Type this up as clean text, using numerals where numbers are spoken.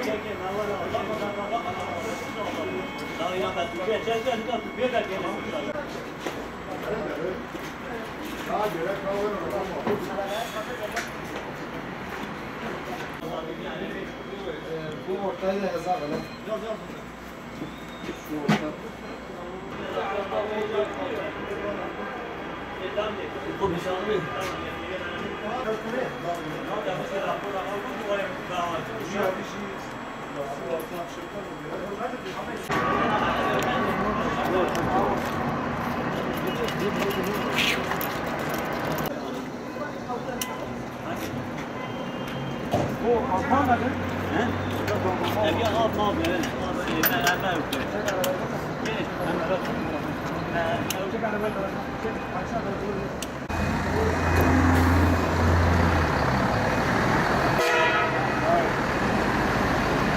Bu ortayı da yazalım. Yok. Şu orta. Bu bir şey olmuyor. Bu Alman adı? He? Ya Alman mı? Ben yok. Gel.